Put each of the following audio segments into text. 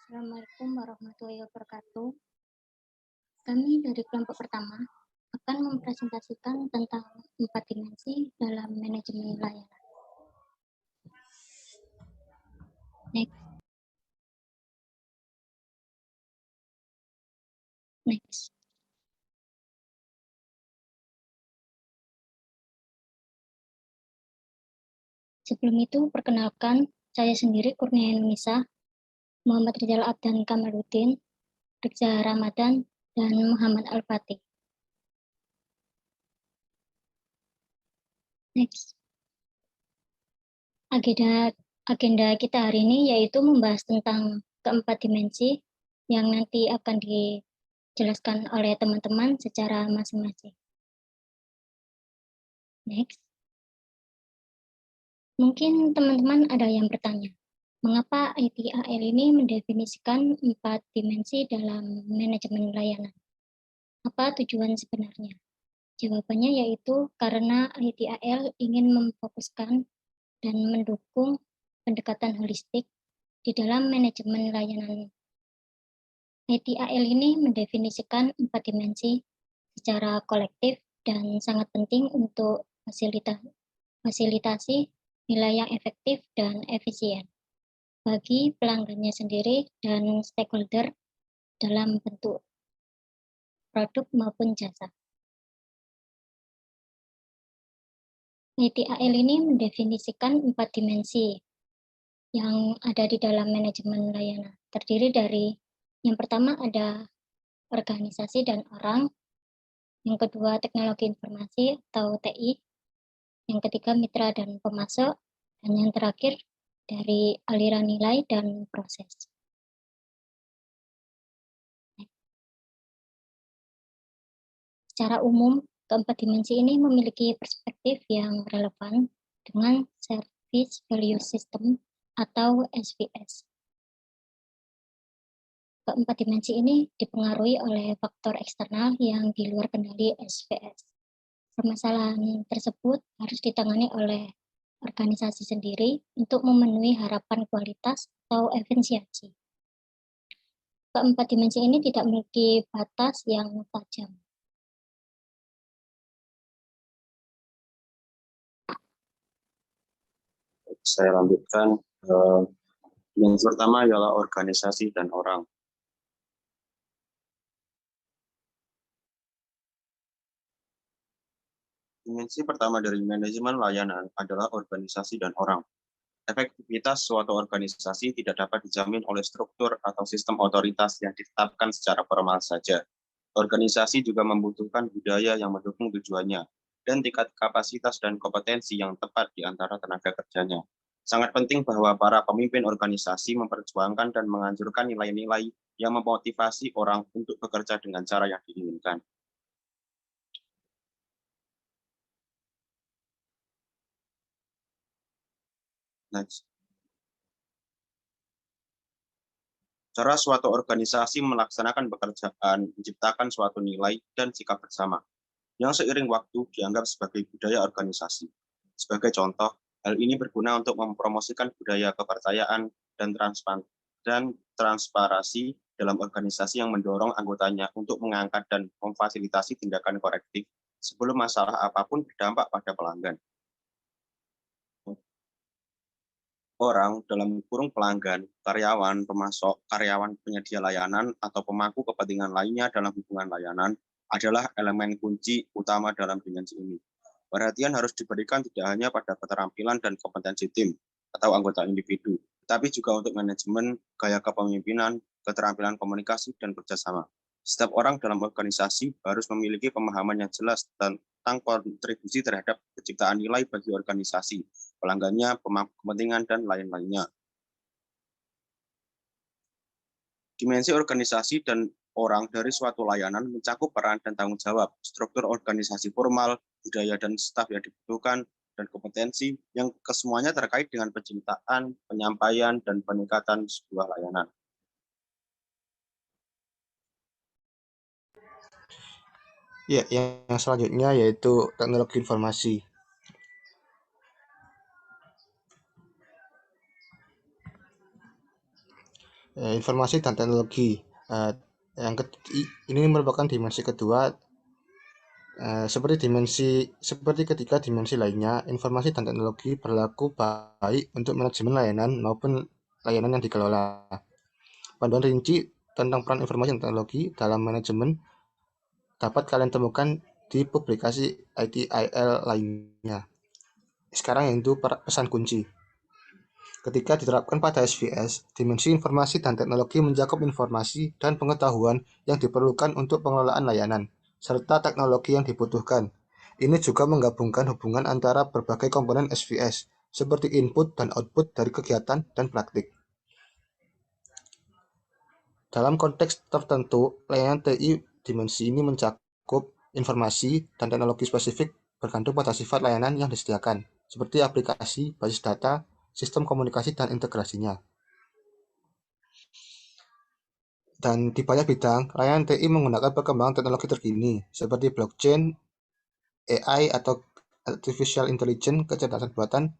Assalamualaikum warahmatullahi wabarakatuh. Kami dari kelompok pertama akan mempresentasikan tentang 4 dimensi dalam manajemen layanan. Next. Sebelum itu, perkenalkan, saya sendiri Kurnia Nisa, Muhammad Rizal Abdan Kamaluddin, Rikza Ramadan, dan Muhammad Al-Fatih. Next. Agenda kita hari ini yaitu membahas tentang keempat dimensi yang nanti akan dijelaskan oleh teman-teman secara masing-masing. Next. Mungkin teman-teman ada yang bertanya, mengapa ITAL ini mendefinisikan 4 dimensi dalam manajemen layanan? Apa tujuan sebenarnya? Jawabannya yaitu karena ITAL ingin memfokuskan dan mendukung pendekatan holistik di dalam manajemen layanan. ITAL ini mendefinisikan 4 dimensi secara kolektif dan sangat penting untuk fasilitasi nilai yang efektif dan efisien bagi pelanggannya sendiri dan stakeholder dalam bentuk produk maupun jasa. ITAL ini mendefinisikan 4 dimensi yang ada di dalam manajemen layanan. Terdiri dari yang pertama ada organisasi dan orang, yang kedua teknologi informasi atau TI, yang ketiga mitra dan pemasok, dan yang terakhir dari aliran nilai dan proses. Secara umum, keempat dimensi ini memiliki perspektif yang relevan dengan Service Value System atau SVS. Keempat dimensi ini dipengaruhi oleh faktor eksternal yang di luar kendali SVS. Permasalahan tersebut harus ditangani oleh organisasi sendiri untuk memenuhi harapan kualitas atau efisiensi. Keempat dimensi ini tidak memiliki batas yang tajam. Saya lanjutkan. Yang pertama adalah organisasi dan orang. Dimensi pertama dari manajemen layanan adalah organisasi dan orang. Efektivitas suatu organisasi tidak dapat dijamin oleh struktur atau sistem otoritas yang ditetapkan secara formal saja. Organisasi juga membutuhkan budaya yang mendukung tujuannya dan tingkat kapasitas dan kompetensi yang tepat di antara tenaga kerjanya. Sangat penting bahwa para pemimpin organisasi memperjuangkan dan menganjurkan nilai-nilai yang memotivasi orang untuk bekerja dengan cara yang diinginkan. Next. Cara suatu organisasi melaksanakan pekerjaan menciptakan suatu nilai dan sikap bersama yang seiring waktu dianggap sebagai budaya organisasi. Sebagai contoh, hal ini berguna untuk mempromosikan budaya kepercayaan dan transparansi dalam organisasi yang mendorong anggotanya untuk mengangkat dan memfasilitasi tindakan korektif sebelum masalah apapun berdampak pada pelanggan. Orang dalam kurung pelanggan, karyawan, pemasok, karyawan penyedia layanan, atau pemangku kepentingan lainnya dalam hubungan layanan adalah elemen kunci utama dalam dimensi ini. Perhatian harus diberikan tidak hanya pada keterampilan dan kompetensi tim atau anggota individu, tapi juga untuk manajemen, gaya kepemimpinan, keterampilan komunikasi, dan kerjasama. Setiap orang dalam organisasi harus memiliki pemahaman yang jelas tentang kontribusi terhadap penciptaan nilai bagi organisasi, pelanggannya, pemangku kepentingan, dan lain-lainnya. Dimensi organisasi dan orang dari suatu layanan mencakup peran dan tanggung jawab, struktur organisasi formal, budaya dan staf yang dibutuhkan, dan kompetensi yang kesemuanya terkait dengan penciptaan, penyampaian, dan peningkatan sebuah layanan. Ya, yang selanjutnya yaitu teknologi informasi. Informasi dan teknologi. Ini merupakan dimensi kedua. Seperti ketiga dimensi lainnya, informasi dan teknologi berlaku baik untuk manajemen layanan maupun layanan yang dikelola. Panduan rinci tentang peran informasi dan teknologi dalam manajemen dapat kalian temukan di publikasi ITIL lainnya. Sekarang yaitu pesan kunci. Ketika diterapkan pada SVS, dimensi informasi dan teknologi mencakup informasi dan pengetahuan yang diperlukan untuk pengelolaan layanan, serta teknologi yang dibutuhkan. Ini juga menggabungkan hubungan antara berbagai komponen SVS, seperti input dan output dari kegiatan dan praktik. Dalam konteks tertentu, layanan TI dimensi ini mencakup informasi dan teknologi spesifik bergantung pada sifat layanan yang disediakan, seperti aplikasi, basis data, sistem komunikasi, dan integrasinya. Dan di banyak bidang, layanan TI menggunakan perkembangan teknologi terkini, seperti blockchain, AI atau artificial intelligence, kecerdasan buatan,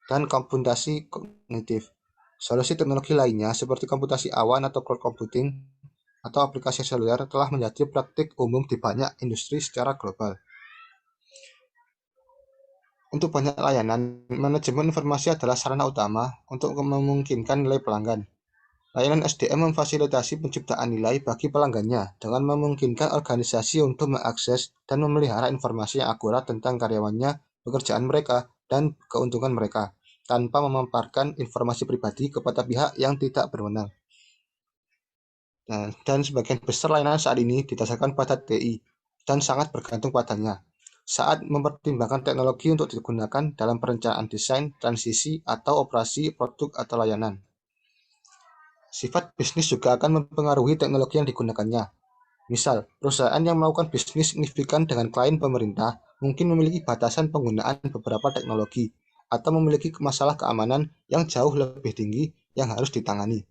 dan komputasi kognitif. Solusi teknologi lainnya seperti komputasi awan atau cloud computing atau aplikasi seluler telah menjadi praktik umum di banyak industri secara global. Untuk banyak layanan, manajemen informasi adalah sarana utama untuk memungkinkan nilai pelanggan. Layanan SDM memfasilitasi penciptaan nilai bagi pelanggannya dengan memungkinkan organisasi untuk mengakses dan memelihara informasi yang akurat tentang karyawannya, pekerjaan mereka, dan keuntungan mereka, tanpa memaparkan informasi pribadi kepada pihak yang tidak berwenang. Dan sebagian besar layanan saat ini didasarkan pada TI dan sangat bergantung padanya saat mempertimbangkan teknologi untuk digunakan dalam perencanaan desain, transisi, atau operasi produk atau layanan. Sifat bisnis juga akan mempengaruhi teknologi yang digunakannya. Misal, perusahaan yang melakukan bisnis signifikan dengan klien pemerintah mungkin memiliki batasan penggunaan beberapa teknologi atau memiliki masalah keamanan yang jauh lebih tinggi yang harus ditangani.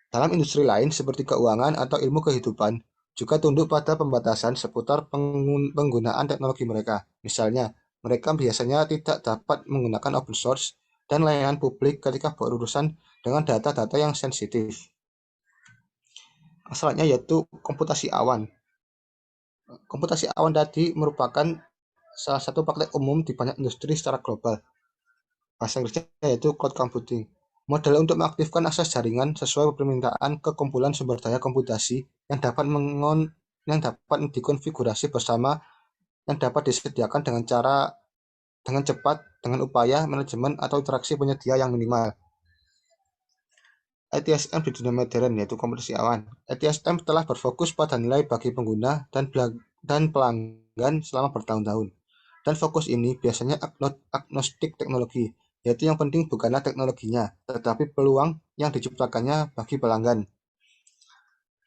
Dalam industri lain seperti keuangan atau ilmu kehidupan, juga tunduk pada pembatasan seputar penggunaan teknologi mereka. Misalnya, mereka biasanya tidak dapat menggunakan open source dan layanan publik ketika berurusan dengan data-data yang sensitif. Masalahnya yaitu komputasi awan. Komputasi awan tadi merupakan salah satu praktek umum di banyak industri secara global. Bahasa Inggrisnya yaitu cloud computing. Model untuk mengaktifkan akses jaringan sesuai permintaan ke kumpulan sumber daya komputasi yang dapat dikonfigurasi bersama yang dapat disediakan dengan cepat dengan upaya manajemen atau interaksi penyedia yang minimal. ITSM di dunia modern yaitu komputasi awan. ITSM telah berfokus pada nilai bagi pengguna dan pelanggan selama bertahun-tahun. Dan fokus ini biasanya agnostik teknologi, yaitu yang penting bukanlah teknologinya, tetapi peluang yang diciptakannya bagi pelanggan.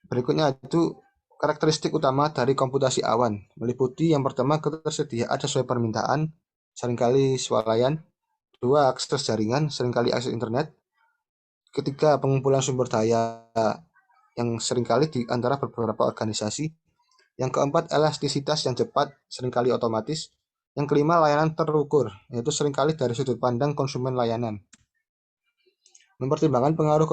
Berikutnya itu karakteristik utama dari komputasi awan, meliputi yang pertama ketersediaan sesuai permintaan, seringkali swalayan, dua akses jaringan, seringkali akses internet, ketiga pengumpulan sumber daya yang seringkali di antara beberapa organisasi, yang keempat elastisitas yang cepat, seringkali otomatis, yang kelima layanan terukur, yaitu seringkali dari sudut pandang konsumen layanan. Mempertimbangkan pengaruh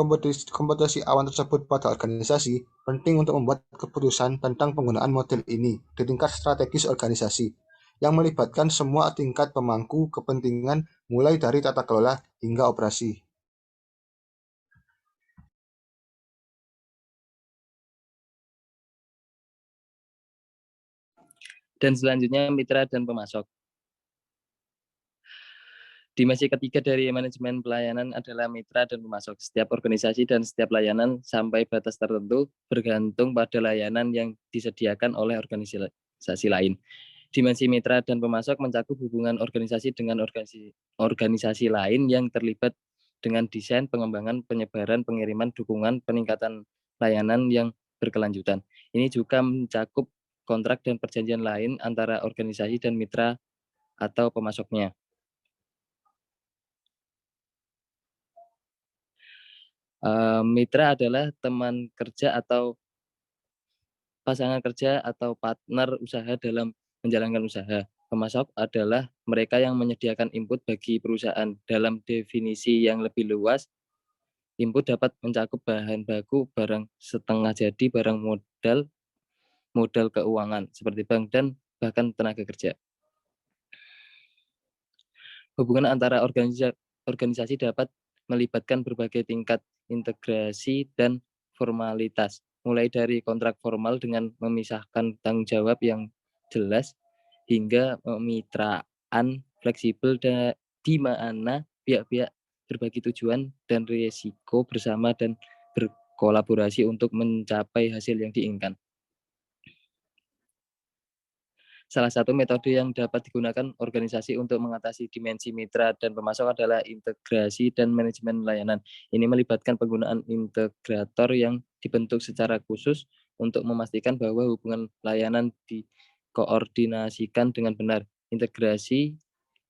komputasi awan tersebut pada organisasi, penting untuk membuat keputusan tentang penggunaan model ini di tingkat strategis organisasi, yang melibatkan semua tingkat pemangku kepentingan mulai dari tata kelola hingga operasi. Dan selanjutnya mitra dan pemasok. Dimensi ketiga dari manajemen pelayanan adalah mitra dan pemasok. Setiap organisasi dan setiap layanan sampai batas tertentu bergantung pada layanan yang disediakan oleh organisasi lain. Dimensi mitra dan pemasok mencakup hubungan organisasi dengan organisasi lain yang terlibat dengan desain, pengembangan, penyebaran, pengiriman, dukungan, peningkatan layanan yang berkelanjutan. Ini juga mencakup kontrak dan perjanjian lain antara organisasi dan mitra atau pemasoknya. Mitra adalah teman kerja atau pasangan kerja atau partner usaha dalam menjalankan usaha. Pemasok adalah mereka yang menyediakan input bagi perusahaan. Dalam definisi yang lebih luas, Input dapat mencakup bahan baku, barang setengah jadi, barang modal keuangan seperti bank dan bahkan tenaga kerja. Hubungan antara organisasi dapat melibatkan berbagai tingkat integrasi dan formalitas, mulai dari kontrak formal dengan memisahkan tanggung jawab yang jelas hingga kemitraan fleksibel di mana pihak-pihak berbagi tujuan dan risiko bersama dan berkolaborasi untuk mencapai hasil yang diinginkan. Salah satu metode yang dapat digunakan organisasi untuk mengatasi dimensi mitra dan pemasok adalah integrasi dan manajemen layanan. Ini melibatkan penggunaan integrator yang dibentuk secara khusus untuk memastikan bahwa hubungan layanan dikoordinasikan dengan benar. Integrasi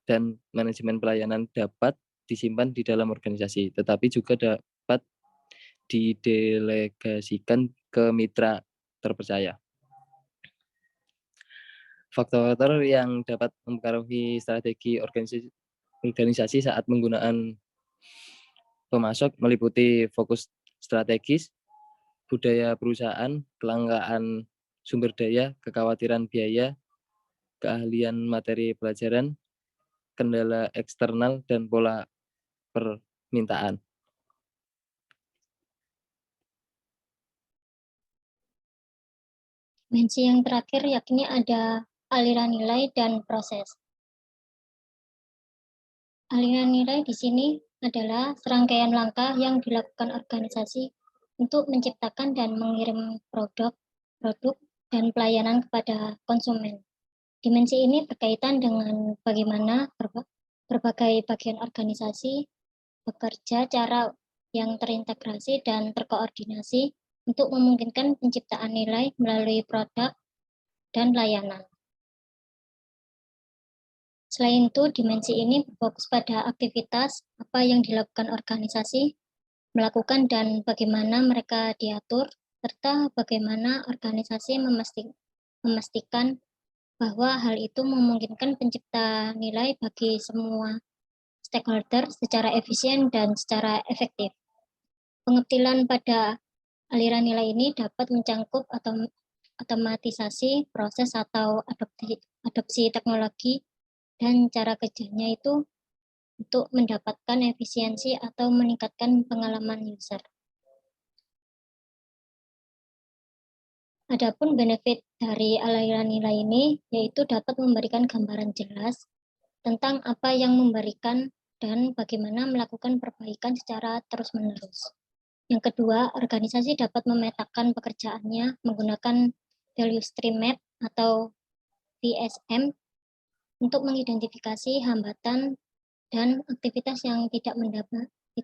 dan manajemen pelayanan dapat disimpan di dalam organisasi, tetapi juga dapat didelegasikan ke mitra terpercaya. Faktor yang dapat mempengaruhi strategi organisasi saat menggunakan pemasok meliputi fokus strategis, budaya perusahaan, kelangkaan sumber daya, kekhawatiran biaya, keahlian materi pelajaran, kendala eksternal, dan pola permintaan. Dimensi yang terakhir yakni ada aliran nilai dan proses. Aliran nilai di sini adalah serangkaian langkah yang dilakukan organisasi untuk menciptakan dan mengirim produk dan pelayanan kepada konsumen. Dimensi ini berkaitan dengan bagaimana berbagai bagian organisasi bekerja cara yang terintegrasi dan terkoordinasi untuk memungkinkan penciptaan nilai melalui produk dan layanan. Selain itu, dimensi ini berfokus pada aktivitas apa yang dilakukan organisasi, melakukan dan bagaimana mereka diatur, serta bagaimana organisasi memastikan bahwa hal itu memungkinkan pencipta nilai bagi semua stakeholder secara efisien dan secara efektif. Pengertian pada aliran nilai ini dapat mencangkup atau otomatisasi proses atau adopsi teknologi dan cara kerjanya itu untuk mendapatkan efisiensi atau meningkatkan pengalaman user. Adapun benefit dari aliran nilai ini yaitu dapat memberikan gambaran jelas tentang apa yang memberikan dan bagaimana melakukan perbaikan secara terus-menerus. Yang kedua, organisasi dapat memetakan pekerjaannya menggunakan value stream map atau VSM untuk mengidentifikasi hambatan dan aktivitas yang tidak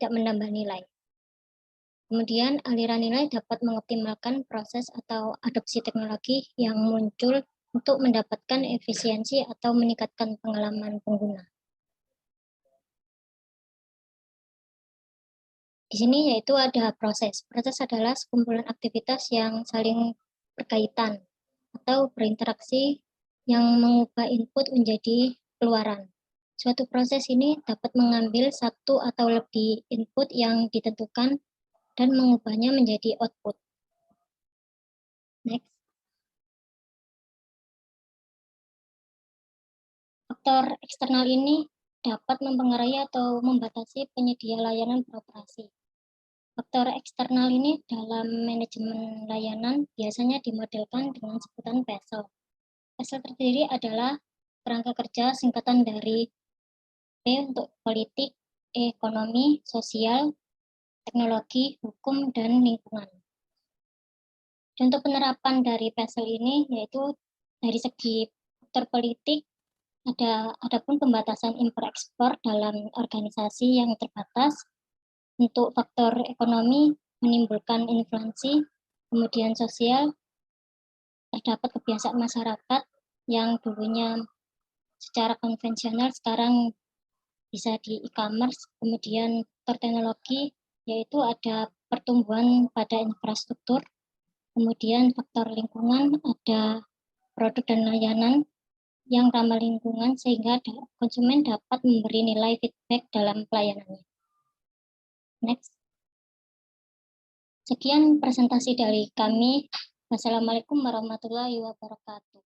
menambah nilai. Kemudian, aliran nilai dapat mengoptimalkan proses atau adopsi teknologi yang muncul untuk mendapatkan efisiensi atau meningkatkan pengalaman pengguna. Di sini yaitu ada proses. Proses adalah sekumpulan aktivitas yang saling berkaitan atau berinteraksi yang mengubah input menjadi keluaran. Suatu proses ini dapat mengambil satu atau lebih input yang ditentukan dan mengubahnya menjadi output. Next. Faktor eksternal ini dapat mempengaruhi atau membatasi penyedia layanan beroperasi. Faktor eksternal ini dalam manajemen layanan biasanya dimodelkan dengan sebutan PESEL. PESEL terdiri adalah kerangka kerja singkatan dari P untuk politik, ekonomi, sosial, teknologi, hukum, dan lingkungan. Contoh penerapan dari PESEL ini yaitu dari segi faktor politik, adapun pembatasan impor-ekspor dalam organisasi yang terbatas. Untuk faktor ekonomi menimbulkan inflasi, kemudian sosial, terdapat kebiasaan masyarakat yang dulunya secara konvensional sekarang bisa di e-commerce, kemudian faktor teknologi yaitu ada pertumbuhan pada infrastruktur, kemudian faktor lingkungan ada produk dan layanan yang ramah lingkungan sehingga konsumen dapat memberi nilai feedback dalam pelayanannya. Next. Sekian presentasi dari kami. Wassalamualaikum warahmatullahi wabarakatuh.